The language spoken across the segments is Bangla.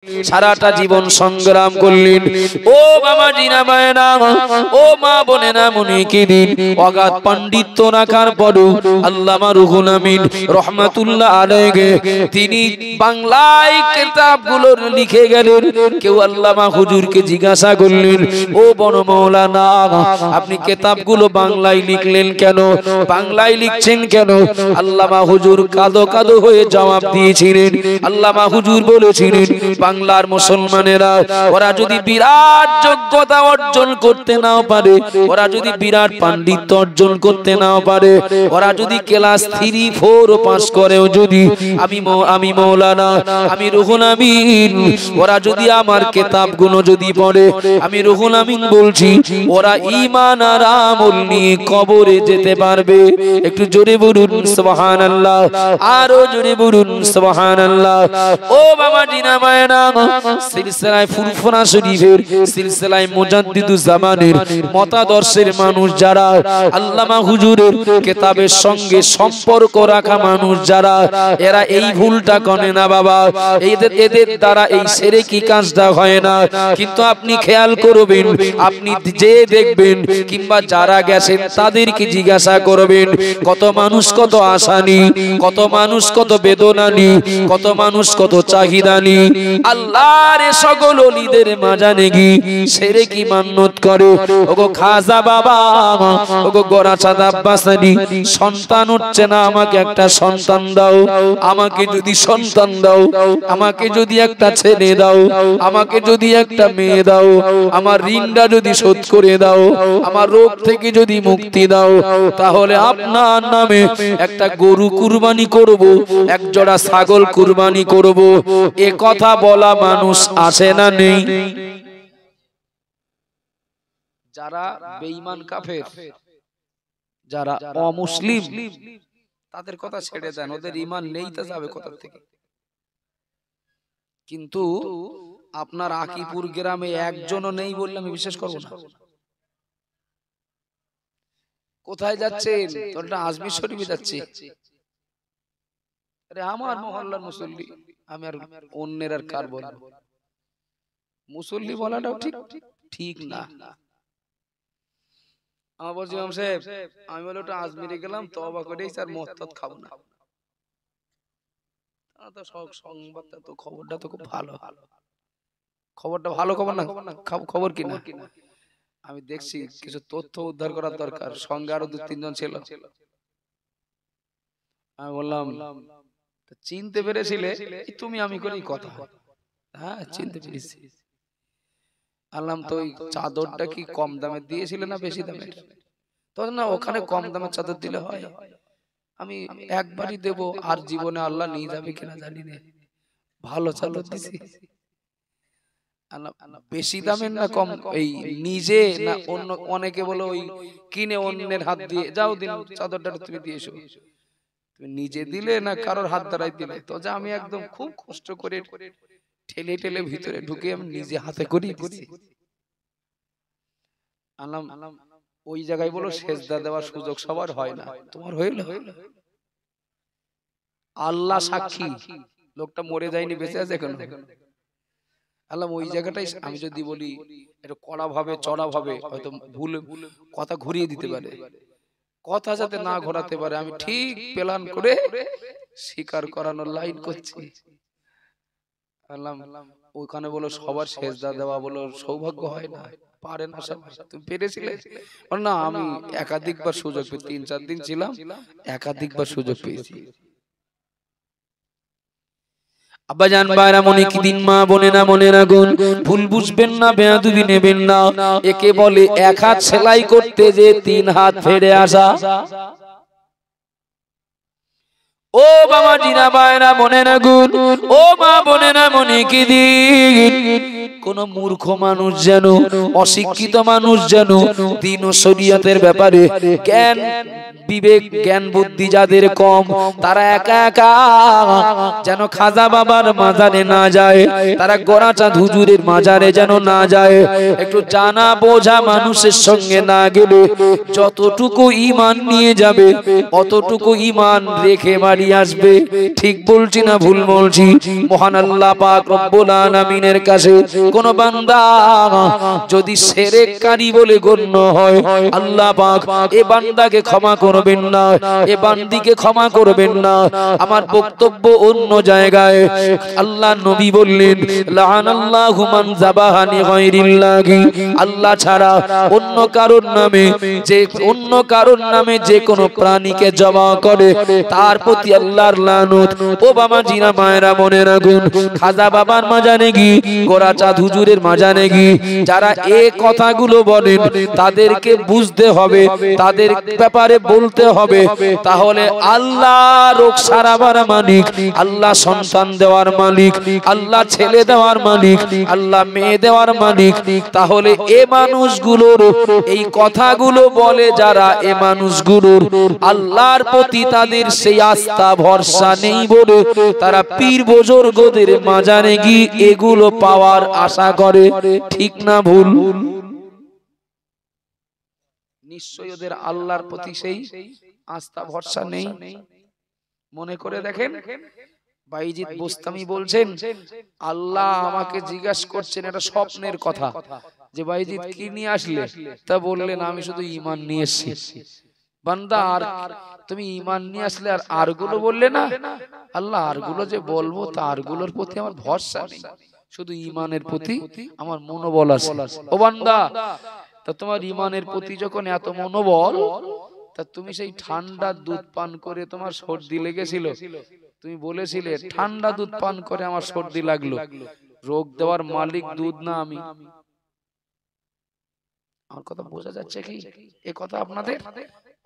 সারাটা জীবন সংগ্রাম করলেন। ও বাবা জিনা মায়েরা, ও মা বোনেরা, মনে কি দিন অগাধ পাণ্ডিত্য রাখার পরও আল্লামা রুহুল আমিন রহমাতুল্লাহ আলাইহি তিনি বাংলায় কিতাবগুলো লিখে গেলেন। কেউ আল্লামা হুজুরকে জিজ্ঞাসা করলেন, ও বড় মাওলানা, আপনি কিতাবগুলো বাংলায় লিখলেন কেন, বাংলায় লিখছেন কেন? আল্লামা হুজুর কাঁদো কাঁদো হয়ে জবাব দিয়েছিলেন। আল্লামা হুজুর বলেছিলেন, বাংলার মুসলমানেরা ওরা যদি বিরাট যোগ্যতা অর্জন করতে নাও পারে, ওরা যদি বিরাট পাণ্ডিত্য অর্জন করতে নাও পারে, ওরা যদি ক্লাস 3, 4 পাস করেও যদি আমি মাওলানা, আমি রুহুল আমিন, ওরা যদি আমার কিতাবগুলো যদি পড়ে, আমি রুহুল আমিন বলছি ওরা ঈমান আর আমল নিয়ে কবরে যেতে পারবে। একটু জোরে বলুন সুবহানাল্লাহ, আরো জোরে বলুন সুবহানাল্লাহ। ও বাবা জিনা মায়েরা, সিলসিলায়ে ফুরফুরা শরীফের সিলসিলায়ে মুজাদ্দিদুজ জামানের মতাদর্শের মানুষ যারা, আল্লামা হুজুরের কিতাবের সঙ্গে সম্পর্ক রাখা মানুষ যারা, এরা এই ভুলটা করে না বাবা। এদের দ্বারা এই শিরকি কাজটা হয় না। কিন্তু আপনি খেয়াল করবেন, আপনি যে দেখবেন কিংবা যারা গেছেন তাদেরকে জিজ্ঞাসা করবেন, কত মানুষ কত আশানি, কত মানুষ কত বেদনানি, কত মানুষ কত চাহিদানি আল্লাহর সকল ওলিদের মাজানে গিয়ে শিরকি মান্নত করে। ওগো খাজা বাবা, ওগো গোরাচাঁদ আব্বাসানি, সন্তান হচ্ছে না, আমাকে একটা সন্তান দাও, আমাকে যদি সন্তান দাও, আমাকে যদি একটা ছেলে দাও, আমাকে যদি একটা মেয়ে দাও, আমার ঋণটা যদি শোধ করে দাও, আমার রোগ থেকে যদি মুক্তি দাও, তাহলে আপনার নামে একটা গরু কুরবানি করব, এক জোড়া ছাগল কুরবানি করব। এ কথা বলা মানুষ আছে না নেই? যারা বেঈমান কাফের, যারা অমুসলিম, তাদের কথা ছেড়ে দেন, ওদের ঈমান নেই তা যাবে কোথা থেকে? কিন্তু আপনার আকিপুর গ্রামে একজনও নেই বললে আমি বিশ্বাস করব না। কোথায় যাচ্ছেন? তোরটা আজমির শরীফে যাচ্ছে। আরে আমার মহল্লার মুসল্লি, আমি আর অন্যের আর কার বলবো? মুসল্লি বলাটাও ঠিক না। আমার বলছি ইমাম সাহেব, আমি বলে ওটা আজমিরে গেলাম, তওবা করেই স্যার মদ খাবো না। তো সংবাদটা তো, খবরটা তো খুব ভালো, খবরটা ভালো খবর না? খবর কি না? আমি দেখছি কিছু তথ্য উদ্ধার করার দরকার। সঙ্গে আরো 2-3 জন ছিল। আমি বললাম, চিনতে পেরেছিলে? তুমি আমি করেই কথা। হ্যাঁ, চিনতে পেরেছি। আল্লাম তো ওই চাদরটা কি কম দামে দিয়েছিলে না বেশি দামের? তখন না, ওখানে কম দামের চাদর দিলে হয়। আমি একবারই দেব, আর জীবনে আল্লাহ নিয়ে যাবে কিনা জানি না। ভালো চাদর দিছি। বেশি দামের না কম, এই নিজে না অন্য, অনেকে বলে ওই কিনে অন্যের হাত দিয়ে, যাও দিন চাদরটা তুমি দিয়ে এসো। তুমি নিজে দিলে না কারোর হাত দ্বারাই দিলে? তো যে আমি একদম খুব কষ্ট করে ঠেলে ঠেলে ভিতরে ঢুকে আমি নিজে হাতে করি দিছি। আল্লাহ ওই জায়গায় বলো সেজদা দেওয়ার সুযোগ সবার হয় না, তোমার হইল? আল্লাহ সাক্ষী, লোকটা মরে যায়নি, বেঁচে আছে এখন। আল্লাহ ওই জায়গাটাই আমি যদি বলি একটু কড়া ভাবে, চড়া ভাবে, হয়তো ভুল কথা ঘুরিয়ে দিতে পারে, কথা যাতে না ঘোরাতে পারে, আমি ঠিক প্ল্যান করে স্বীকার করানোর লাইন করছি। আল্লাহ ওইখানে বলো সবার সেজদা দেওয়া বলো সৌভাগ্য হয় না, পারে না সবাই। তুমি পেরেছিলে না? আমি একাধিকবার সুযোগ পেয়েছি, 3-4 দিন ছিলাম, একাধিকবার সুযোগ পেয়েছি। আব্বাজান ভাইরা, মনে কি দিন, মা বোনেরা মনে রাখুন, ভুল বুঝবেন না, বেয়াদবি নেবেন না। একে বলে এক হাত সেলাই করতে যে 3 হাত ফেড়ে আসা। ও বাবা জিনা ভাইরা মনে রাখুন, ও মা বোনেরা মনে কি দিন, কোন মূর্খ মানুষ যেন, অশিক্ষিত মানুষ যেন দ্বীন ও শরীয়তের ব্যাপারে জ্ঞান বিবেক জ্ঞান বুদ্ধি যাদের কম, তারা একা একা যেন খাজা বাবার মাজারে না যায়, তারা গোরাচাঁদ হুজুরের মাজারে যেন না যায়। একটু জানা বোঝা মানুষের সঙ্গে না গেলে যতটুকু ঈমান নিয়ে যাবে অতটুকু ঈমান রেখে বাড়ি বাড়ি আসবে। ঠিক বলছি না ভুল বলছি? মহান আল্লাহ পাক রব্বুল আলামিনের কাছে কোন বান্দা যদি শিরককারী বলে গণ্য হয়, আল্লাহ পাক এ বান্দাকে ক্ষমা করবেন না, এ বান্দিকে ক্ষমা করবেন না। আমার বক্তব্য অন্য জায়গায়। আল্লাহ নবী বললেন, লাআনাল্লাহু মান যাবাহানি গায়রিল্লাহি, আল্লাহ ছাড়া অন্য কারোর নামে যে কোনো প্রাণীকে জবাহ করে তার প্রতি আল্লাহর লানত। ও বাবা জিনা মায়েরা মনে রাখুন, খাজা বাবার মাজারে গিয়ে, গোরাচাঁদ হুজুরের মাজারে গিয়ে যারা এই কথাগুলো বলেন তাদেরকে বুঝতে হবে, তাদের ব্যাপারে বলতে হবে। তাহলে আল্লাহ রোগ সারাবার মালিক, আল্লাহ সন্তান দেওয়ার মালিক, আল্লাহ ছেলে দেওয়ার মালিক, আল্লাহ মেয়ে দেওয়ার মালিক। তাহলে এ মানুষগুলোর এই কথাগুলো বলে যারা, এ মানুষগুলোর আল্লাহর প্রতি তাদের সেই আস্থা ভরসা নেই বলে তারা পীর বুজুর্গদের মাজারে গিয়ে এগুলো পাওয়ার আশা করে। ঠিক না ভুল? নিশ্চয়ই ওদের আল্লাহর প্রতি সেই আস্থা ভরসা নেই। মনে করে দেখেন, বাইজিদ বোস্তামি বলছেন, আল্লাহ আমাকে জিজ্ঞাসা করছেন, এটা স্বপ্নের কথা, যে বাইজিদ কি নিয়ে আসলে? তা বললেন, আমি শুধু ঈমান নিয়ে এসেছি। বান্দা, আর তুমি ঈমান নিয়ে আসলে আর আরগুলো বললে না? আল্লাহ আরগুলো যে বলবো তা আরগুলোর প্রতি আমার ভরসা নেই, শুধু ঈমানের প্রতি আমার মনোবল আছে। ও বান্দা, তা তোমার ঈমানের প্রতি যখন এত মনোবল, তা তুমি সেই ঠান্ডা দুধ পান করে তোমার সর্দি লেগেছিল, তুমি বলেছিলে ঠান্ডা দুধ পান করে আমার সর্দি লাগলো, রোগ দেওয়ার মালিক দুধ না আমি। আমার কথা বোঝা যাচ্ছে কি? এ কথা আপনাদের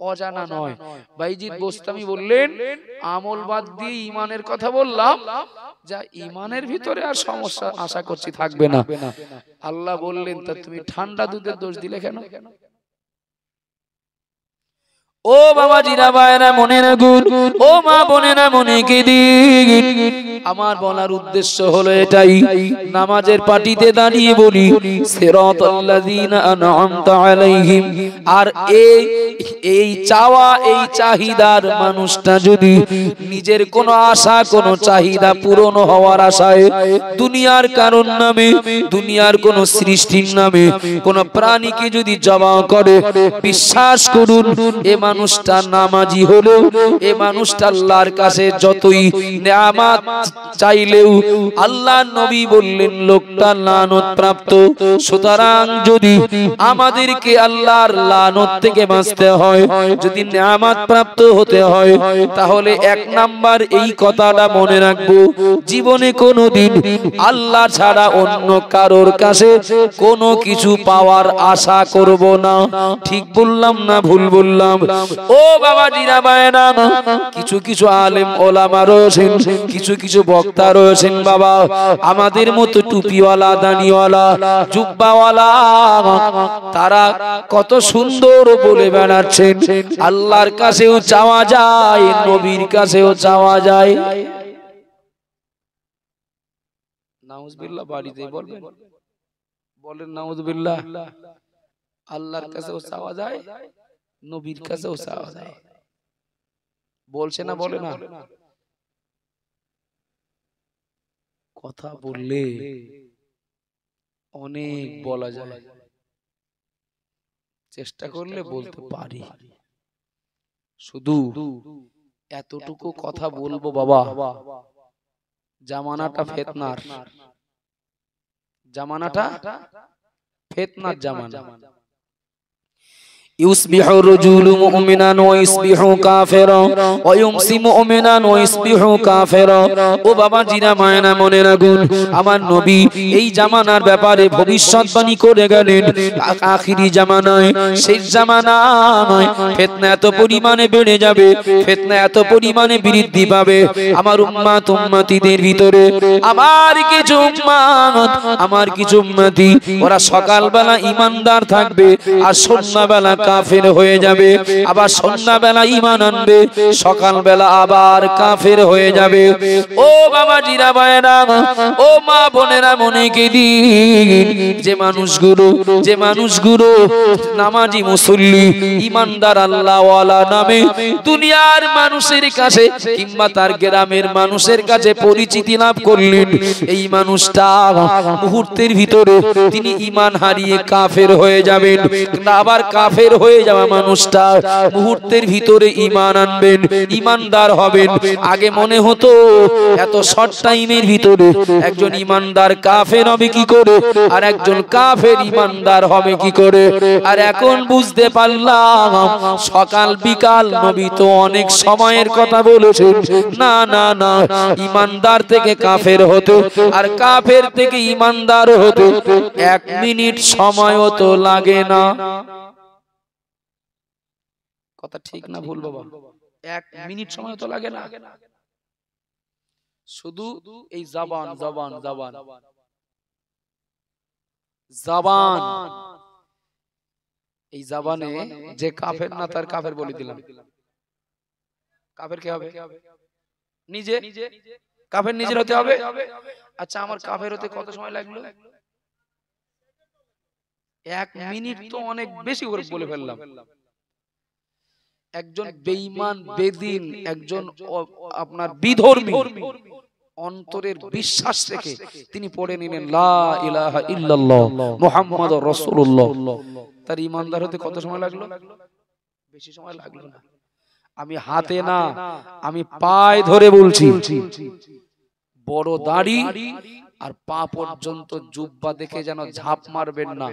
অজানা নয়। বাইজিদ বোস্তামি বললেন, আমল বাদ দিয়ে ঈমানের কথা বললাম, যা ঈমানের ভিতরে আর সমস্যা আশা করছি থাকবে না। আল্লাহ বললেন, তা তুমি ঠান্ডা দুধের দোষ দিলে কেন? ও বাবা জিরা ভাইরা মনে রাখুন, ও মা বোনেরা মনে কি দিন, আমার বলার উদ্দেশ্য হলো এটাই। নামাজের পাটিতে দাঁড়িয়ে বলি, সিরাতাল্লাযীনা আন'আমতা আলাইহিম। আর এই চাওয়া, এই চাহিদার মানুষটা যদি নিজের কোনো আশা, কোনো চাহিদা পূরণ হওয়ার আশায় দুনিয়ার কারণ নামে, দুনিয়ার কোন সৃষ্টির নামে কোন প্রাণীকে যদি জবাহ করে, বিশ্বাস করুন এ মানুষটা নামাজি হলেও, এ মানুষটা আল্লাহর কাছে যতই নেয়ামত চাইলেও, আল্লাহ নবী বললেন লোকটা লানত প্রাপ্ত। সুতরাং যদি আমাদেরকে আল্লাহর লানত থেকে বাঁচতে হয়, যদি নেয়ামত প্রাপ্ত হতে হয়, তাহলে এক নাম্বার এই কথাটা মনে রাখবো, জীবনে কোনোদিন আল্লাহ ছাড়া অন্য কারোর কাছে কোনো কিছু পাওয়ার আশা করব না। ঠিক বললাম না ভুল বললাম? ও বাবা জিরা বায়না, কিছু কিছু আলেম ওলামা রয়েছেন, কিছু কিছু বক্তা রয়েছেন বাবা, আমাদের মতো টুপিওয়ালা, দানিওয়ালা, জুব্বাওয়ালা, তারা কত সুন্দর বলে বেড়াচ্ছেন আল্লাহর কাছেও চাওয়া যায়, নবীর কাছেও চাওয়া যায়। নাউজুবিল্লাহ, বাড়িতে বলবেন, বলেন নাউজুবিল্লাহ। আল্লাহর কাছেও চাওয়া যায়, নবীর কাছেও চাওয়া যায়। বলছে না বলে না? কথা বললে অনেক বলা যায়, চেষ্টা করলে বলতে পারি। শুধু এতটুকু কথা বলবো বাবা, জামানাটা ফিতনার, জামানাটা ফিতনার জামানা। يصبح الرجل مؤمنا ويصبح كافرا ويمسي مؤمنا ويصبح كافرا। ও বাবা জিনা মায়না মনে রাখুন, আমার নবী এই জামানার ব্যাপারে ভবিষ্যৎবাণী করে গেলেন, আখিরি জামানায়, শেষ জামানায় ফিতনা এত পরিমাণে বেড়ে যাবে, ফিতনা এত পরিমাণে বৃদ্ধি পাবে। আমার উম্মত উম্মতিদের ভিতরে আমার কিছু উম্মত, আমার কিছু উম্মতি, ওরা সকালবেলা ঈমানদার থাকবে আর সন্ধ্যাবেলা কাফের হয়ে যাবে, আবার সন্ধ্যাবেলা ঈমান আনবে, সকালবেলা আবার কাফের হয়ে যাবে। ও বাবাজিরা ভাইরা, ও মা বোনেরা, মনে কে দিন যে মানুষগুলো নামাজি মুসল্লি ঈমানদার আল্লাহওয়ালা নামে দুনিয়ার মানুষের কাছে কিংবা তার গ্রামের মানুষের কাছে পরিচিতি লাভ করলেন, এই মানুষটা মুহূর্তের ভিতরে তিনি ঈমান হারিয়ে কাফের হয়ে যাবেন। আবার কাফের হয়ে যাওয়া মানুষটা মুহূর্তের ভিতরে ঈমান আনবেন, ঈমানদার হবেন। আগে মনে হতো এত শর্ট টাইমের ভিতরে একজন ঈমানদার কাফের হবে কি করে, আর একজন কাফের ঈমানদার হবে কি করে। আর এখন বুঝতে পারলাম সকাল বিকাল নবী তো অনেক সময়ের কথা বলেছেন। না না না, ঈমানদার থেকে কাফের হতো আর কাফের থেকে ঈমানদার হতো 1 মিনিট সময়ও তো লাগে না। কথা ঠিক না ভুল বাবা? 1 মিনিট সময় তো লাগে না। শুধু এই জবান জবান জবান জবান, এই জবানে যে কাফের না তার কাফের বলে দিলাম। কাফের কে হবে? নিজে কাফের নিজের হতে হবে। আচ্ছা, আমার কাফের হতে কত সময় লাগলো? 1 মিনিট তো অনেক বেশি করে বলে ফেললাম। একজন বেঈমান বেদিন, একজন আপনার বিধর্মী অন্তরের বিশ্বাস রেখে তিনি পড়ে নিলেন লা ইলাহা ইল্লাল্লাহ মুহাম্মাদুর রাসূলুল্লাহ, তার ঈমানদার হতে কত সময় লাগলো? বেশি সময় লাগলো না। আমি হাতে না, আমি পায়ে ধরে বলছি, বড় দাড়ি আর পা পর্যন্ত জুব্বা দেখে যেন ঝাঁপ মারবেন না।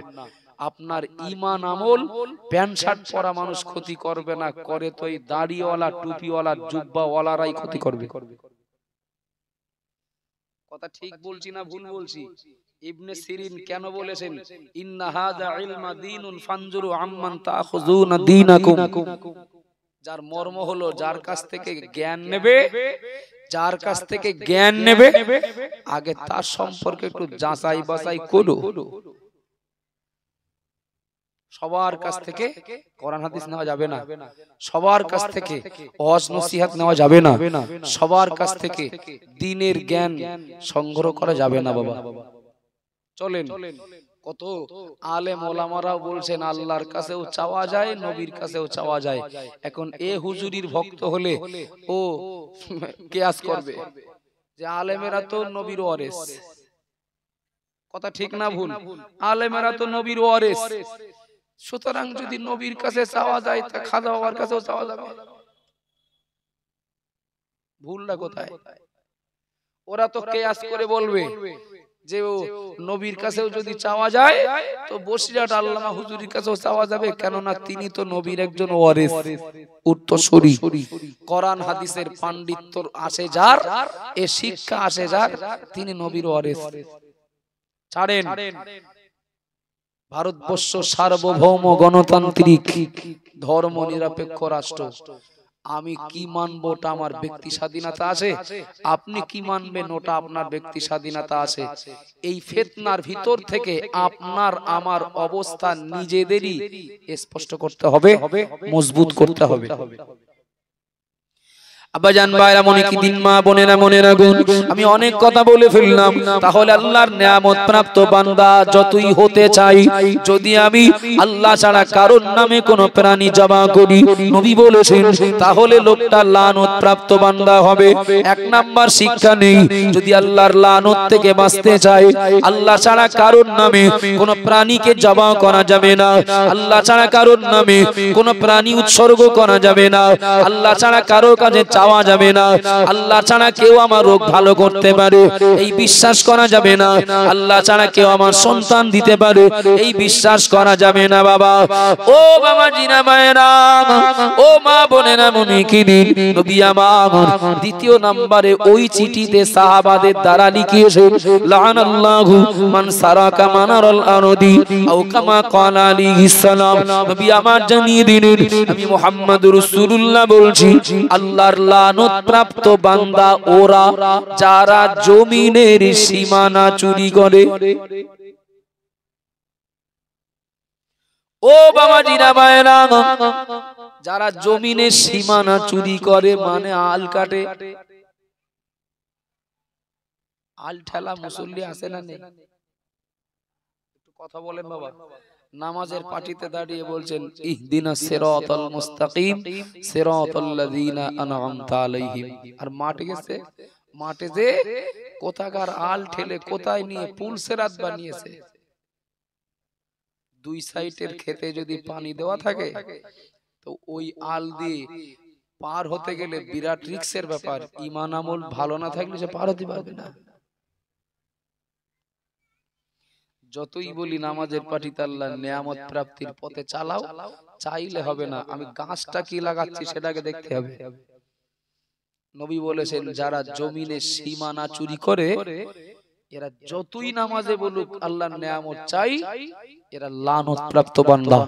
আপনার ঈমান আমল প্যান্ট শার্ট পরা মানুষ ক্ষতি করবে না, করে তো এই দাড়িওয়ালা টুপিওয়ালা জুব্বাওয়ালারাই ক্ষতি করবে। কথা ঠিক বলছি না ভুল বলছি? ইবনে সিরিন কেন বলেছেন ইন্না হাযা ইলমা দীনুন ফানজুরু আম্মান তাখুযুনা দীনাকুম? যার মর্ম হলো যার কাছ থেকে জ্ঞান নেবে, যার কাছ থেকে জ্ঞান নেবে আগে তার সম্পর্কে একটু যাচাই বাছাই করো। সবার কাছ থেকে কোরআন হাদিস নেওয়া যাবে না, সবার কাছ থেকে ওয়াজ নসিহত নেওয়া যাবে না, সবার কাছ থেকে দ্বীনের জ্ঞান সংগ্রহ করা যাবে না বাবা। চলেন, কত আলেম ওলামারাও বলছেন আল্লাহর কাছেও চাওয়া যায়, নবীর কাছেও চাওয়া যায়। এখন এ হুজুরির ভক্ত হলে ও কিয়াস করবে যে আলেমেরা তো নবীর ওয়ারিস। কথা ঠিক না ভুল? আলেমেরা তো নবীর ওয়ারিস, সুতরাং যদি নবীর কাছে চাওয়া যায় তা খাজা বাবার কাছেও চাওয়া যাবে। ভুলটা কোথায়? ওরা তো কিয়াস করে বলবে যে ও নবীর কাছেও যদি চাওয়া যায় তো বসিরহাট আল্লামা হুজুরির কাছেও চাওয়া যাবে, কেননা তিনি তো নবীর একজন ওয়ারিস, উত্তরসূরি। কোরআন হাদিসের পাণ্ডিত্য আসে যার, এ শিক্ষা আসে যার, তিনি নবীর ওয়ারিস। ছাড়েন, ভারতবর্ষ সার্বভৌম গণতান্ত্রিক ধর্ম নিরপেক্ষ রাষ্ট্র। আমি কি মানবো ওটা আমার ব্যক্তি স্বাধীনতা আছে, আপনি কি মানবেন ওটা আপনার ব্যক্তি স্বাধীনতা আছে। এই ফিতনার ভিতর থেকে আপনার আমার অবস্থান নিজেদেরই স্পষ্ট করতে হবে, মজবুত করতে হবে। আব্বাজান ভাইরা, মনে কি দিন, মা বোনেরা মনে রাখুন, আমি অনেক কথা বলে ফেললাম। তাহলে আল্লাহর নিয়ামত প্রাপ্ত বান্দা যতই হতে চাই, যদি আমি আল্লাহ ছাড়া কারোর নামে কোনো প্রাণী জবা করি, নবী বলেছেন, তাহলে লোকটা লানত প্রাপ্ত বান্দা হবে। 1 নাম্বার শিক্ষা নেই, যদি আল্লাহর লানত থেকে বাঁচতে চাই, আল্লাহ ছাড়া কারোর নামে কোনো প্রাণীকে জবা করা যাবে না, আল্লাহ ছাড়া কারোর নামে কোনো প্রাণী উৎসর্গ করা যাবে না, আল্লাহ ছাড়া কারোর কাছে চাওয়া যাবে না, আল্লাহ ছাড়া কেউ আমার রোগ ভালো করতে পারে এই বিশ্বাস করা যাবে না, আল্লাহ ছাড়া কেউ আমার সন্তান দিতে পারে এই বিশ্বাস করা যাবে না বাবা। ও বাবা জিনা মায়েরা, ও মা বোনেরা, মনে কি দিন, নবী আমার 2য় নম্বরে ওই চিঠিতে সাহাবাদের দ্বারা লিখিয়েছেন লানাল্লাহু মান সারাকা মানারাল আরদি আও কামা ক্বালা আলাইহিস সালাম। নবী আমার জানিয়ে দিলেন, আমি মুহাম্মদুর রাসূলুল্লাহ বলছি, আল্লাহর লানত প্রাপ্ত বান্দা ওরা যারা জমিনের সীমানা চুরি করে, ও বাবাজিরা মায়েরা, যারা জমিনের সীমানা চুরি করে মানে আল কাটে, আল ঠেলা মুসল্লি আছে না নেই? একটু কথা বলেন বাবা। নামাজের পাটিতে দাঁড়িয়ে বলছেন ইহদিনাস সিরাতাল মুস্তাকিম সিরাতাল লাযিনা আনআমতা আলাইহিম। আর মাঠে গেছে, মাঠে যে কোথাকার আল ঠেলে কোথায় নিয়ে পুল সেরাত বানিয়েছে। দুই সাইডের খেতে যদি পানি দেওয়া থাকে তো ওই আল দিয়ে পার হতে গেলে বিরাট রিস্কের ব্যাপার। ঈমান আমল ভালো না থাকলে সে পার হতে পারবে না। যতই বলি নামাজের পাটিতে আল্লাহর নিয়ামত প্রাপ্তির পথে চালাও, চাইলে হবে না, আমি গাছটা কি লাগাচ্ছি সেটাকে দেখতে হবে। নবী বলেছেন যারা জমিনে সীমানা চুরি করে এরা যতই নামাজে বলুক আল্লাহর নিয়ামত চাই, এরা লানত প্রাপ্ত বান্দা।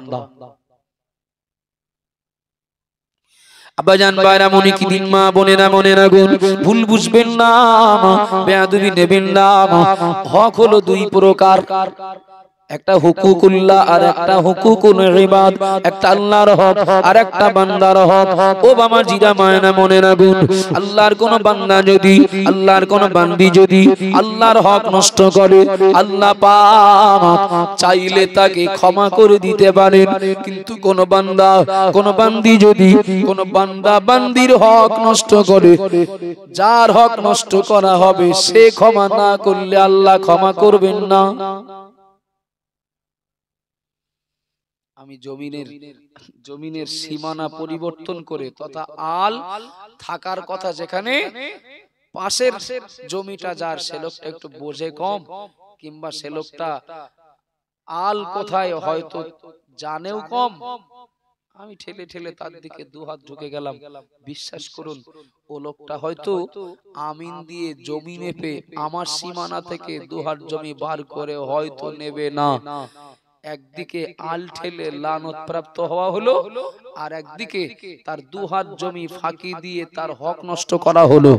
আব্বাজান ভাইরা মনে কি দিন, মা বোনেরা মনে রাখুন, ভুল বুঝবেন না, বেয়াদবি নেবেন না। হক হলো দুই প্রকার, একটা হুকুকুল্লাহ আর একটা হুকুকুল ইবাদ। একটা আল্লাহর হক আর একটা বান্দার হক। ও বাবা জিরা মায়না মনে রাখুন, আল্লাহর কোন বান্দা যদি, আল্লাহর কোন বান্দি যদি আল্লাহর হক নষ্ট করে, আল্লাহ পাক চাইলে তাকে ক্ষমা করে দিতে পারেন। কিন্তু কোন বান্দা কোন বান্দি যদি কোন বান্দা বান্দির হক নষ্ট করে, যার হক নষ্ট করা হবে সে ক্ষমা না করলে আল্লাহ ক্ষমা করবেন না। আমি জমিনের সীমানা পরিবর্তন করে তথা আল থাকার কথা যেখানে, পাশের জমিটা যার সে লোকটা একটু বোঝে কম, কিংবা সে লোকটা আল কোথায় হয়তো জানেও কম, আমি ঠেলে ঠেলে তার দিকে দুহাত ঢুকে গেলাম। বিশ্বাস করুন ও লোকটা হয়তো আমিন দিয়ে জমি মেপে আমার সীমানা থেকে দুহাত জমি বার করে হয়তো নেবে না। একদিকে আল ঠেলে লানত প্রাপ্ত হওয়া হলো, আর একদিকে তার দুহাত জমি ফাঁকি দিয়ে তার হক নষ্ট করা হলো।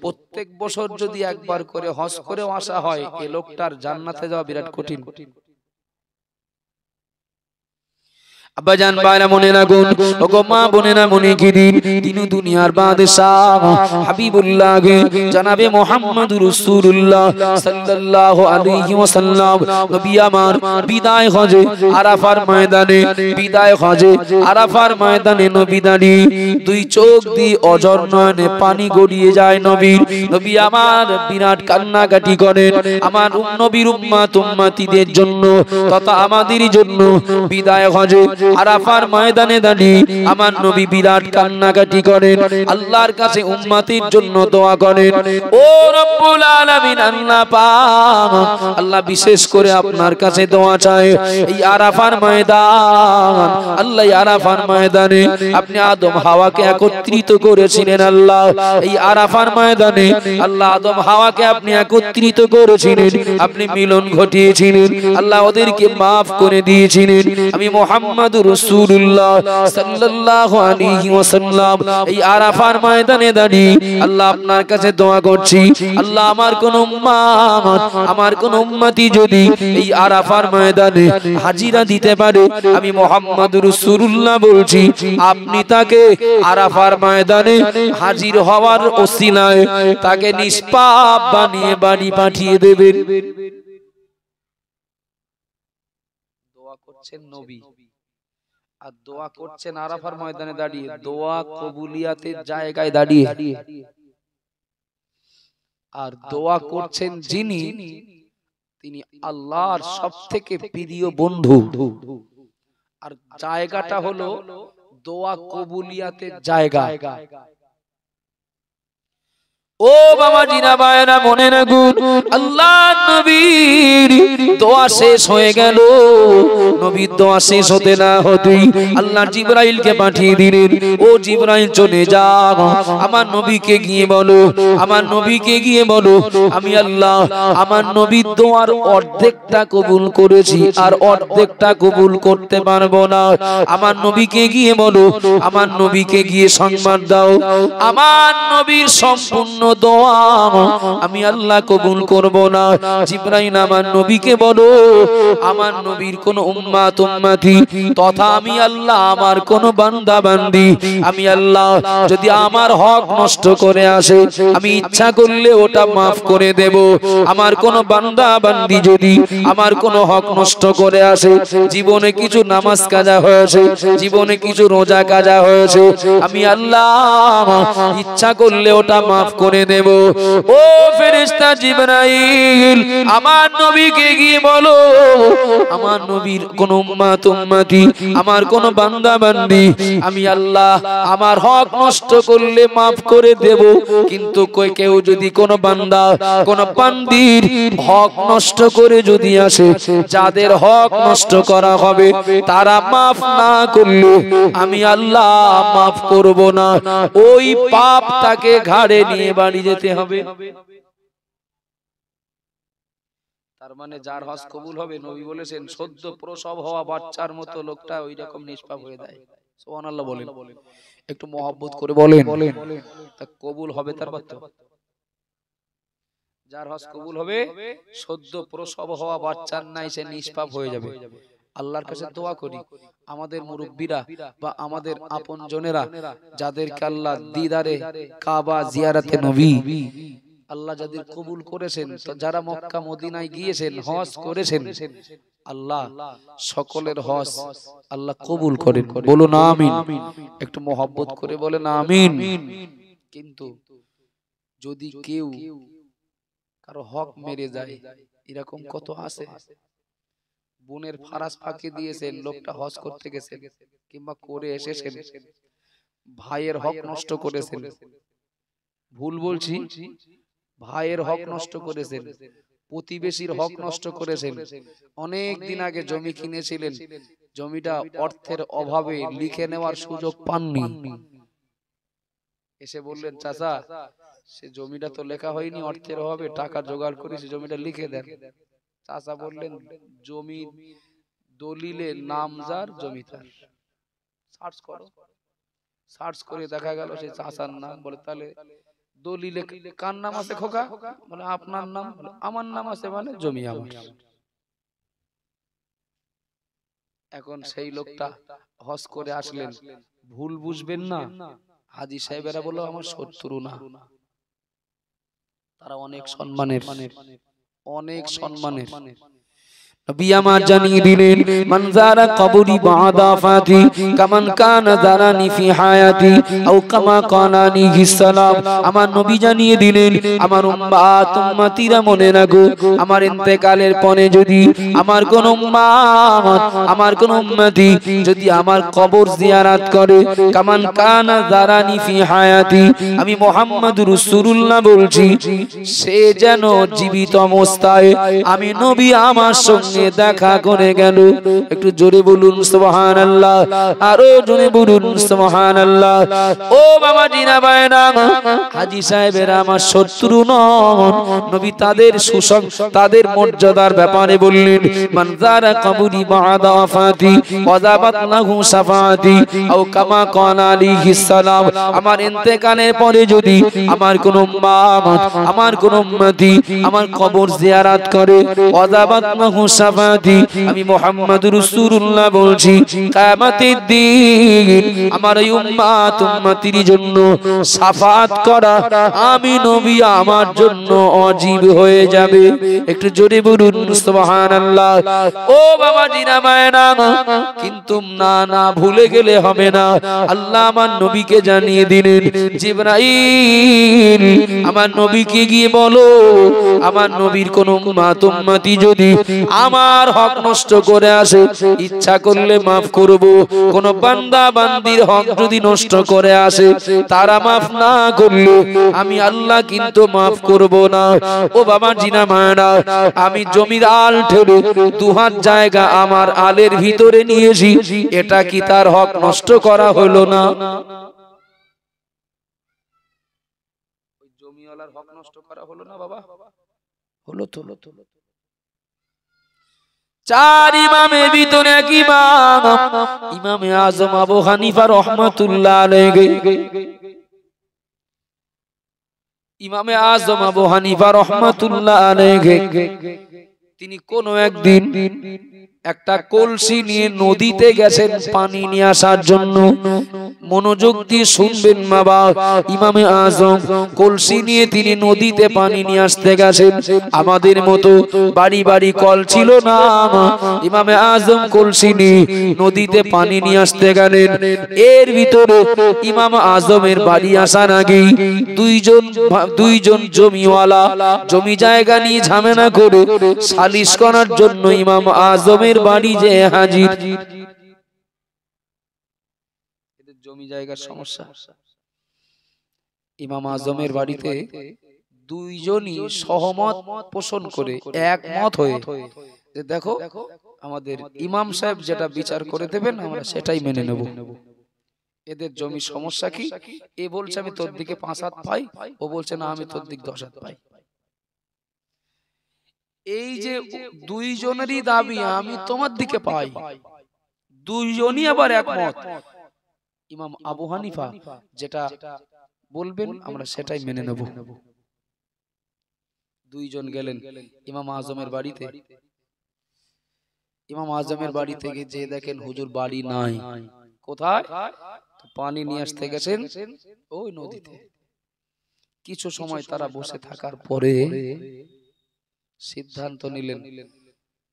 প্রত্যেক বছর যদি একবার করে হজ করেও আসা হয়, এ লোকটার জান্নাতে যাওয়া বিরাট কঠিন। আব্বাজান ভাইরা মনে রাখুন, ওগো মা বোনেরা মনে কি দিন, দিন দুনিয়ার বাদশাহ হাবিবুল্লাহ জনাবে মুহাম্মদুর রাসূলুল্লাহ সাল্লাল্লাহু আলাইহি ওয়াসাল্লাম নবী আমার বিদায় হজে আরাফার ময়দানে, বিদায় হজে আরাফার ময়দানে নবী দাঁড়িয়ে দুই চোখ দিয়ে অঝর নয়নে পানি গড়িয়ে যায় নবীর। নবী আমার বিরাট কান্নাকাটি করেন আমার নবীর উম্মত উম্মতিদের জন্য তথা আমাদের জন্য। বিদায় হজে আরাফার ময়দানে দাঁড়িয়ে আমার নবী বিরাট কান্নাকাটি করেন, আল্লাহর কাছে উম্মতের জন্য দোয়া করেন। ও রব্বুল আলামিন, আল্লাহ পাক, আল্লাহ বিশেষ করে আপনার কাছে দোয়া চায় এই আরাফার ময়দান, আল্লাহ আরাফার ময়দানে আপনি আদম হাওয়াকে একত্রিত করেছিলেন। আল্লাহ এই আরাফার ময়দানে আল্লাহ আদম হাওয়াকে আপনি একত্রিত করেছিলেন, আপনি মিলন ঘটিয়েছিলেন, আল্লাহ ওদেরকে মাফ করে দিয়েছিলেন। আমি মুহাম্মদ রাসূলুল্লাহ সাল্লাল্লাহু আলাইহি ওয়াসাল্লাম এই আরাফার ময়দানে দাঁড়িয়ে আল্লাহ আপনার কাছে দোয়া করছি, আল্লাহ আমার কোন উম্মত আমার কোন উম্মতি যদি এই আরাফার ময়দানে হাজিরা দিতে পারে, আমি মুহাম্মদ রাসূলুল্লাহ বলছি আপনি তাকে আরাফার ময়দানে হাজির হওয়ার ওসিলায় তাকে নিষ্পাপ বানিয়ে বাড়ি পাঠিয়ে দেবেন। দোয়া করছেন নবী আর দোয়া করছেন আরাফার ময়দানে দাঁড়িয়ে, দোয়া কবুলিয়াতের জায়গায় দাঁড়িয়ে। আর দোয়া করছেন যিনি, তিনি আল্লাহর সবথেকে প্রিয় বন্ধু। আর জায়গাটা হলো দোয়া কবুলিয়াতের জায়গা। ও বাবা জিনা ভাইরা মনে রাখুন, আল্লাহ নবীর দোয়া শেষ হয়ে গেল। নবীর দোয়া শেষ হতে না হতেই আল্লাহ জিবরাইলকে পাঠিয়ে দিলেন, ও জিবরাইল চলে যাও, আমার নবীকে গিয়ে বলো, আমার নবীকে গিয়ে বলো আমি আল্লাহ আমার নবীর দোয়ার অর্ধেকটা কবুল করেছি আর অর্ধেকটা কবুল করতে পারবো না। আমার নবীকে গিয়ে বলো, আমার নবীকে গিয়ে সংবাদ দাও আমার নবীর সম্পূর্ণ দোয়া আমি আল্লাহ কবুল করব না। জিবরাইল আমার নবীকে বলে বলো আমার নবীর কোন উম্মত উম্মতি তথা আমি আল্লাহ আমার কোন বান্দা বান্দি আমি আল্লাহ যদি আমার হক নষ্ট করে আসে আমি ইচ্ছা করলে ওটা মাফ করে দেব। আমার কোন বান্দা বান্দি যদি আমার কোন হক নষ্ট করে আসে, জীবনে কিছু নামাজ কাজা হয়েছে, জীবনে কিছু রোজা কাজা হয়েছে, আমি আল্লাহ ইচ্ছা করলে ওটা মাফ করে দেব। ও ফেরেশতা জিবরাইল আমার নবীকে গিয়ে বলো আমার নবীর কোন উম্মত উম্মতি আমার কোন বান্দা বান্দি আমি আল্লাহ আমার হক নষ্ট করলে মাফ করে দেব, কিন্তু কেউ যদি কোন বান্দা কোন বান্দির হক নষ্ট করে যদি আসে, যাদের হক নষ্ট করা হবে তারা মাফ না করলে আমি আল্লাহ মাফ করব না, ওই পাপ তাকে ঘাড়ে নিয়ে বাড়ি যেতে হবে। তার মানে যার হজ কবুল হবে নবী বলেছেন সদ্য প্রসব হওয়া বাচ্চার মতো লোকটা ওই রকম নিষ্পাপ হয়ে যায়। সুবহানাল্লাহ বলেন, একটু মহব্বত করে বলেন, তা কবুল হবে তার বাচ্চা। যার হজ কবুল হবে সদ্য প্রসব হওয়া বাচ্চার নাই সে নিষ্পাপ হয়ে যাবে। আল্লাহর কাছে দোয়া করি আমাদের মুরব্বীরা বা আমাদের আপনজনেরা যাদেরকে আল্লাহ দিদারে কাবা জিয়ারতে নবী আল্লাহ যাদের কবুল করেছেন, যারা মক্কা মদিনায় গিয়েছেন হজ করেছেন, আল্লাহ সকলের হজ আল্লাহ কবুল করেন। বলুন আমিন, একটু মহব্বত করে বলেন আমিন। কিন্তু যদি কেউ কারো হক মেরে যায়, এরকম কত আছে। বোনের ফারাজ ফাঁকি দিয়েছেন, লোকটা হজ করতে গেছেন কিংবা করে এসেছেন, ভাইয়ের হক নষ্ট করেছেন, ভুল বলছি, ভাইয়ের হক নষ্ট করেছেন, প্রতিবেশীর হক নষ্ট করেছেন। অনেক দিন আগে জমি কিনেছিলেন, জমিটা অর্থের অভাবে লিখে নেওয়ার সুযোগ পাননি, এসে বললেন চাচা সে জমিটা তো লেখা হয়নি, অর্থের অভাবে টাকা জোগাড় করেছি, জমিটা লিখে দেন। চাচা বললেন জমি দলিলে নাম যার জমি তার, সার্চ করো। সার্চ করে দেখা গেল সে চাচার নাম। বলে তাহলে দলিলে কার নাম আছে খোকা? বলে আপনার নাম। আমার নাম আছে, মানে জমি আমার। এখন সেই লোকটা হজ করে আসলেন, ভুল বুঝবেন না, হাজী সাহেবেরা বললো আমার শত্রু না, তারা অনেক সম্মানের, অনেক সম্মানের। নবী আমার জানিয়ে দিলেন মান যারা কবরি বাদা ফাতি কামান কানা যারানি ফি হায়াতি আও কামা কানানি হিসালাম। আমার নবী জানিয়ে দিলেন আমার উম্মাত উম্মতিরা মনে রাখো, আমার ইন্তেকালের পরে যদি আমার কোন উম্মাত আমার কোন উম্মতি যদি আমার কবর জিয়ারত করে, কামান কানা যারানি ফি হায়াতি, আমি মুহাম্মদুর রাসূলুল্লাহ বলছি, সে যেন জীবিত অবস্থায় আমি নবী আমার সঙ্গে দেখা করে গেল। একটু জোরে বলুন সুবহানাল্লাহ, আরো জোরে বলুন সুবহানাল্লাহ। ও বাবা জিনা বায়না, হাজী সাহেবেরা আমার শত্রু নন। নবী তাদের তাদের মর্যাদার ব্যাপারে বললেন মান যারা কবরি বাদা ওয়াফাতি ওয়াজাবাত লাহু শাফাআতি আও কামা কানা আলাইহিস সালাম। আমার ইন্তেকালের পরে যদি আমার কোন উম্মত আমার কোন উম্মতি আমার কবর জিয়ারত করে, ওয়াজাবাত লাহু শাফাআতি, আমি মুহাম্মদুর রাসূলুল্লাহ বলছি কিয়ামতের দিন আমার এই উম্মত উম্মতির জন্য শাফাআত করা আমি নবী আমার জন্য ওয়াজিব হয়ে যাবে। একটু জোরে বলুন সুবহানাল্লাহ। ও বাবা জিনা মায়না, কিন্তু না ভুলে গেলে হবে না। আল্লাহ আমার নবীকে জানিয়ে দিলেন জিবরাইল আমার নবীকে গিয়ে বলো আমার নবীর কোন উম্মত উম্মতি যদি আমার হক নষ্ট করে আসে, ইচ্ছা করলে মাফ করব, কোন বান্দা বান্দির হক যদি নষ্ট করে আসে তারা মাফ না করলে আমি আল্লাহ কিন্তু মাফ করব না। ও বাবা জিনা মায়না, আমি জমির আল ঠেলে দুহাত জায়গা আমার আলের ভিতরে নিয়েছি, এটা কি তার হক নষ্ট করা হলো না? ওই জমিওয়ালার হক নষ্ট করা হলো না বাবা? হলো তো। চার ইমামের ভিতরে এক ইমাম, ইমামে আজম আবু হানিফা রাহমাতুল্লাহ আলাইহি। ইমামে আজম আবু হানিফা রাহমাতুল্লাহ আলাইহি তিনি কোনো একদিন একটা কলসি নিয়ে নদীতে গেছেন পানি নিয়ে আসার জন্য। মনোযোগ দিয়ে শুনবেন বাবা, ইমামে আজম কলসি নিয়ে তিনি নদীতে পানি নিয়ে আসতে গেছেন। আমাদের মতো বাড়ি বাড়ি কল ছিল না। ইমামে আজম কলসি নিয়ে নদীতে পানি নিয়ে আসতে গেলেন। এর ভিতরে ইমাম আজমের বাড়ি আসার আগে দুইজন জমিওয়ালা জমি জায়গা নিয়ে ঝামেলা করে সালিশ করার জন্য ইমাম আজমের বাড়ি যে হাজির। এদের জমি জায়গার সমস্যা। ইমাম আজমের বাড়িতে দুইজনই সহমত পোষণ করে একমত হয়ে যে দেখো আমাদের ইমাম সাহেব যেটা বিচার করে দেবেন আমরা সেটাই মেনে নেব। এদের জমি সমস্যা কি? এ বলছে আমি তোর দিকে 5 হাত পাই, ও বলছে না আমি তোর দিক 10 হাত পাই। এই যে দুইজনেরই দাবি আমি তোমার দিকে পাই, দুইজনই আবার একমত। ইমাম আবু হানিফা যেটা বলবেন আমরা সেটাই মেনে নেব। দুইজন গেলেন ইমাম আজমের বাড়িতে। ইমাম আজমের বাড়ি থেকে যে দেখেন হুজুর বাড়ি নাই। কোথায়? পানি নিয়ে আসতে গেছেন ওই নদীতে। কিছু সময় তারা বসে থাকার পরে সিদ্ধান্ত নিলেন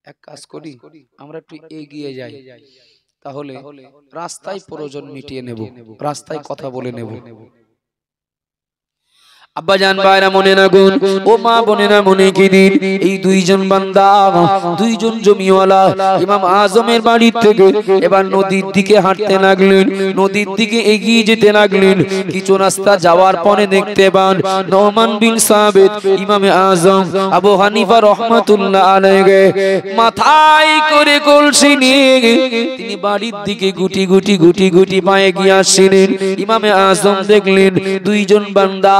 এক কাজ করি, আমরা একটু এগিয়ে যাই, তাহলে রাস্তায় প্রয়োজন মিটিয়ে নেব, রাস্তায় কথা বলে নেব। আব্বা জান ভাইরা মনে রাখুন, ও মা বোনেরা মনে কি দিন, এই দুইজন বান্দা দুইজন জমিওয়ালা ইমাম আজমের বাড়ি থেকে এবার নদীর দিকে হাঁটতে লাগলেন। নদীর দিকে এগিয়ে যেতে লাগলেন। কিছু রাস্তা যাওয়ার পরে দেখতে পান নোমান বিন সাবিত ইমামে আজম আবু হানিফা রহমাতুল্লাহ আলাইহি মাথায় করে কলসি নিয়ে তিনি বাড়ির দিকে গুটি গুটি গুটি গুটি পায়ে গিয়ে আসছিলেন। ইমামে আজম দেখলেন দুইজন বান্দা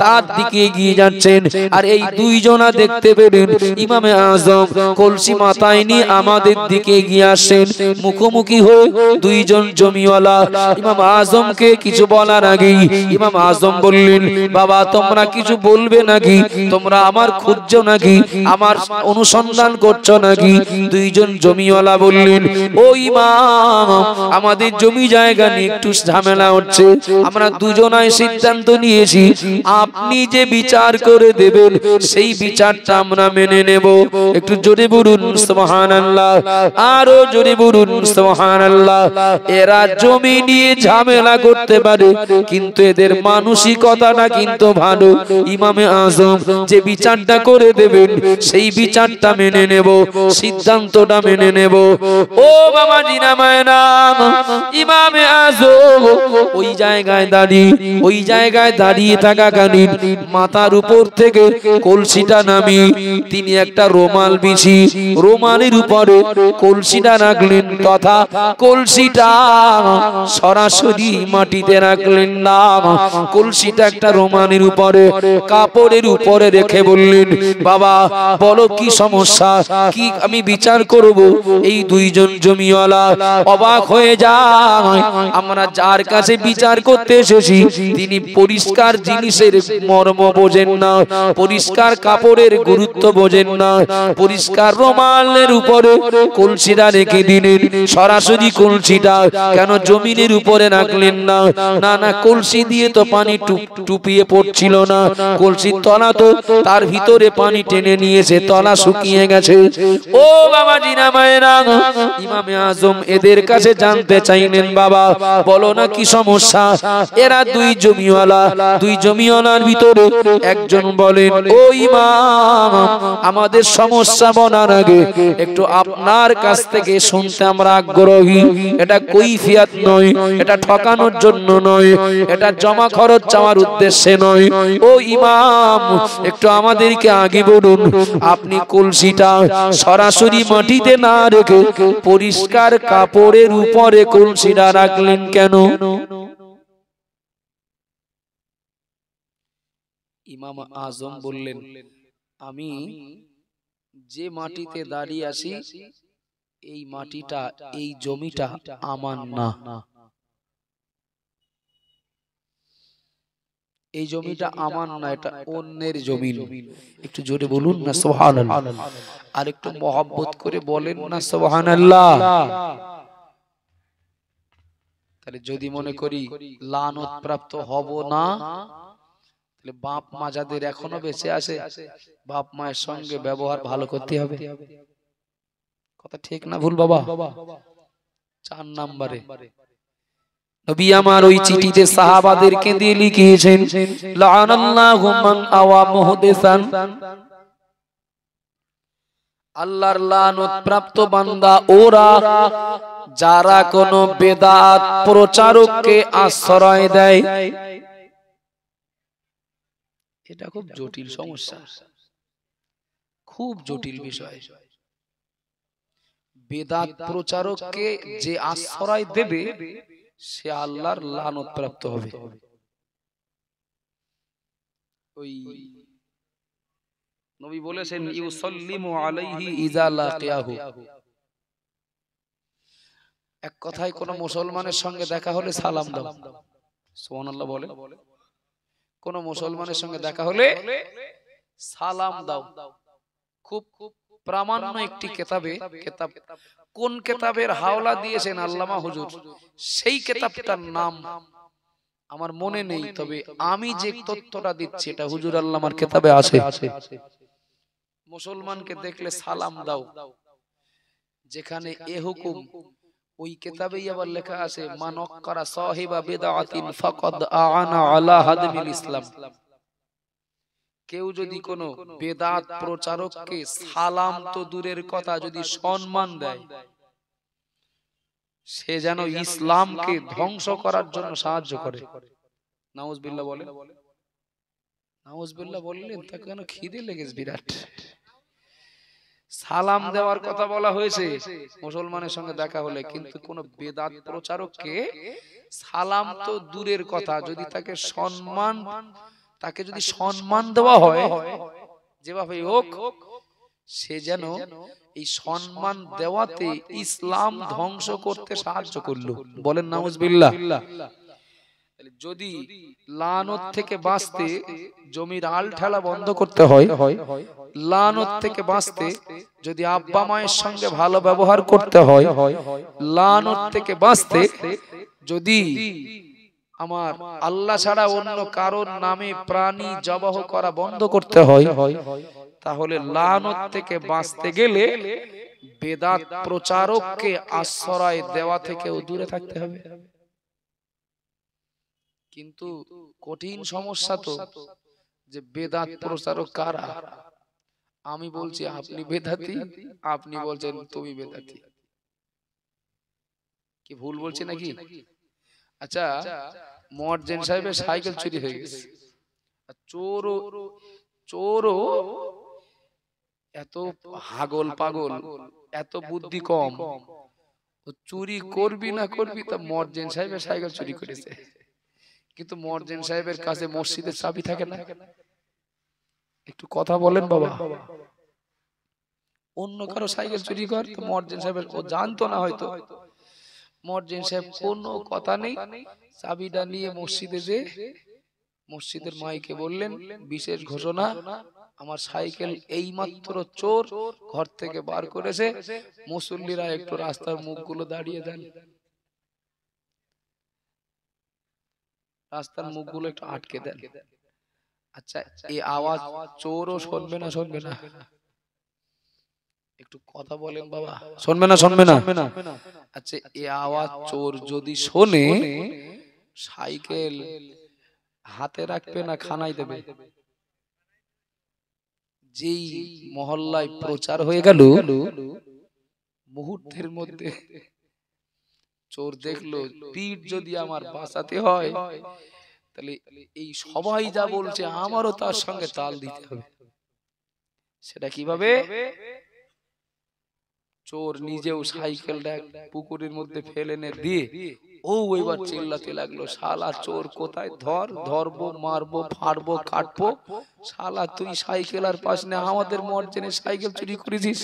তার দিকে এগিয়ে যাচ্ছেন। আর এই দুইজনা দেখতে পেলেন ইমামে আজম কলসি মাথায় নিয়ে আমাদের দিকে এগিয়ে আসেন। মুখোমুখি হয়ে দুইজন জমিওয়ালা ইমাম আজমকে কিছু বলার আগেই ইমাম আজম বললেন, বাবা তোমরা কিছু বলবে নাকি? তোমরা আমার খুঁজছো নাকি? আমার অনুসন্ধান করছো নাকি? দুইজন জমিওয়ালা বললেন, ও ইমাম আমাদের জমি জায়গা নিয়ে একটু ঝামেলা হচ্ছে, আমরা দুজনাই সিদ্ধান্ত নিয়েছি আপনি যে বিচার করে দেবেন সেই বিচারটা আমরা মেনে নেব। একটু জোরে বলুন সুবহানাল্লাহ, আরো জোরে বলুন সুবহানাল্লাহ। এরা জমি নিয়ে ঝামেলা করতে পারে কিন্তু এদের মানসিকতাটা কিন্তু ভালো। ইমামে আজম যে বিচারটা করে দেবেন সেই বিচারটা মেনে নেব, সিদ্ধান্তটা মেনে নেব। ও বাবা জিনা মায়না, ইমামে আজম ওই জায়গায় দাঁড়িয়ে থাকা কালীন মাথার উপর থেকে কলসিটা নামিয়ে তিনি একটা রুমাল বিছি রুমালের উপরে কলসিটা রাখলেন, তথা কলসিটা সরাসরি মাটিতে রাখলেন না। কলসিটা একটা রুমালের উপরে কাপড়ের উপরে রেখে বললেন, বাবা বলো কি সমস্যা, কি আমি বিচার করব? এই দুইজন জমিওয়ালা অবাক হয়ে যায়। আমরা যার কাছে বিচার করতে এসেছি তিনি পরিষ্কার জিনিসের মর্ম বোঝেন না, পরিষ্কার কাপড়ের গুরুত্ব বোঝেন না। পরিষ্কার রুমালের উপরে কলসিটা রেখে দিলেন, সরাসরি কলসিটা কেন জমিনের উপরে রাখলেন না? না না, কলসি দিয়ে তো পানি টুপিয়ে পড়ছিল না, কলসির তলা তো তার ভিতরে পানি টেনে নিয়েছে, তলা শুকিয়ে গেছে। ও বাবা জিনা মায়েরা, ইমামে আজম এদের কাছে জানতে চাইলেন, বাবা বলো না কি সমস্যা? এরা দুই জমিওয়ালার ভিতরে একজন বলেন, ও ইমাম আমাদের সমস্যা বলার আগে একটু আপনার কাছ থেকে শুনতে আমরা আগ্রহী। এটা কৈফিয়ত নয়, এটা ঠকানোর জন্য নয়, এটা জমা খরচ চাওয়ার উদ্দেশ্যে নয়। ও ইমাম একটু আমাদেরকে আগে বলুন, আপনি কলসিটা সরাসরি মাটিতে না রেখে পরিষ্কার কাপড়ের উপরে কলসিটা রাখলেন কেন? ইমাম আজম বললেন, আমি যে মাটিতে দাঁড়িয়ে আছি এই মাটিটা, এই জমিটা আমার না। এই জমিটা আমার না, এটা অন্যের জমি। একটু জোরে বলুন না সুবহানাল্লাহ, আর একটু মহব্বত করে বলেন না সুবহানাল্লাহ। তাহলে যদি মনে করি লানত প্রাপ্ত হব না, তাহলে বাপ মা যাদের এখনো বেঁচে আছে, বাপ মায়ের সঙ্গে ব্যবহার ভালো করতে হবে। কথা ঠিক না ভুল বাবা? 4 নম্বরে নবী আমার ওই চিঠিতে সাহাবাদেরকে দিয়ে লিখিয়েছেন, লানাল্লাহু মান আওয়া মুহদিসান, আল্লাহর লানত প্রাপ্ত বান্দা ওরা যারা কোন বেদাত প্রচারককে আশ্রয় দেয়। এটা খুব জটিল সমস্যা, খুব জটিল বিষয়। বেদাত প্রচারককে যে আশ্রয় দেবে সে আল্লাহর লানত প্রাপ্ত হবে। ওই নবী বলেছেন, ইউসাল্লিমু আলাইহি ইযা লাকিয়াহু। এক কথায় কোন মুসলমানের সঙ্গে দেখা হলে সালাম দাও। সুবহানাল্লাহ বলে। কোন মুসলমানের সঙ্গে দেখা হলে সালাম দাও। খুব প্রামাণ্য একটি কিতাব, কোন কিতাবের হাওলা দিয়েছেন আল্লামা হুজুর, সেই কিতাবটার নাম আমার মনে নেই, তবে আমি যে তথ্যটা দিচ্ছি এটা হুজুর আল্লামার কিতাবে আছে। মুসলমানকে দেখলে সালাম দাও, যেখানে এ হুকুম ওই কিতাবেই আবার লেখা আছে, মান আক্কারা সাহিবা বিদআতিন ফাকাদ আ'আনা আলা হাদমিল ইসলাম। কেউ যদি কোন বেদাত প্রচারককে সালাম তো দূরের কথা, যদি সম্মান দেয়, সে যেন ইসলামকে ধ্বংস করার জন্য সাহায্য করে। নাউজুবিল্লাহ বলেন। নাউজুবিল্লাহ বললেন তা কেন খিদে লেগেছে বিরাট। সালাম দেওয়ার কথা বলা হয়েছে মুসলমানের সঙ্গে দেখা হলে, কিন্তু কোন বেদাত প্রচারককে সালাম তো দূরের কথা, যদি তাকে যদি সম্মান দেওয়া হয় যেভাবে হোক, সে যেন এই সম্মান দেওয়াতে ইসলাম ধ্বংস করতে সাহায্য করলো। বলেন নাউজুবিল্লাহ। যদি লানত থেকে বাঁচতে জমির আল ঠেলা বন্ধ করতে হয়, লানত থেকে বাঁচতে যদি আব্বা মায়ের সঙ্গে ভালো ব্যবহার করতে হয়, লানত থেকে বাঁচতে যদি আমার আল্লাহ ছাড়া অন্য কারোর নামে প্রাণী জবাহ করা বন্ধ করতে হয়, তাহলে লানত থেকে বাঁচতে গেলে বেদাত প্রচারককে আশ্রয় দেওয়া থেকে দূরে থাকতে হবে। কিন্তু কঠিন সমস্যা তো, যে বেদাত প্রচারক কারা? আমি বলছি আপনি বেদাতি, আপনি বলছেন তুমি বেদাতি। কি ভুল বলছি নাকি? আচ্ছা, মুয়াজ্জিন সাহেবের সাইকেল চুরি হয়ে গেছে, চোরও এত হাগল পাগল, এত বুদ্ধি কম, চুরি করবি না করবি, তা মুয়াজ্জিন সাহেবের সাইকেল চুরি করেছে। কিন্তু মুয়াজ্জিন সাহেবের কাছে মসজিদের চাবি থাকে না। একটু কথা বলেন বাবা। অন্য কারো সাইকেল চুরি কর, তো মুয়াজ্জিন সাহেবের, ও জানতো না হয়তো। মুয়াজ্জিন সাহেব কোনো কথা নেই, চাবিটা নিয়ে মসজিদে যে মসজিদের মাইকে বললেন, বিশেষ ঘোষণা, আমার সাইকেল এইমাত্র চোর ঘর থেকে বার করেছে, মুসল্লিরা একটু রাস্তার মুখগুলো দাঁড়িয়ে দেন, রাস্তার মুখগুলো একটু আটকে দেন। আচ্ছা, এই আওয়াজ চোরও শুনবে না? শুনবে না? একটু কথা বলেন বাবা। শুনবে না? শুনবে না? আচ্ছা, এই আওয়াজ চোর যদি শোনে, সাইকেল হাতে রাখবে না খানায় দেবে? যেই মহল্লায় প্রচার হয়ে গেল, মুহূর্তের মধ্যে চোর দেখলো পিঠ যদি আমার বাঁচাতে হয়, তাহলে এই সবাই যা বলছে আমারও তার সঙ্গে তাল দিতে হবে। সেটা কিভাবে? চোর নিজেও সাইকেলটা পুকুরের মধ্যে ফেলে দিয়ে ও এবার চিল্লাতে লাগলো, শালা চোর কোথায়, ধরবো, মারবো, ফাড়বো, কাটবো, শালা তুই সাইকেল আর পাস না, আমাদের মুয়াজ্জিনের সাইকেল চুরি করেছিস।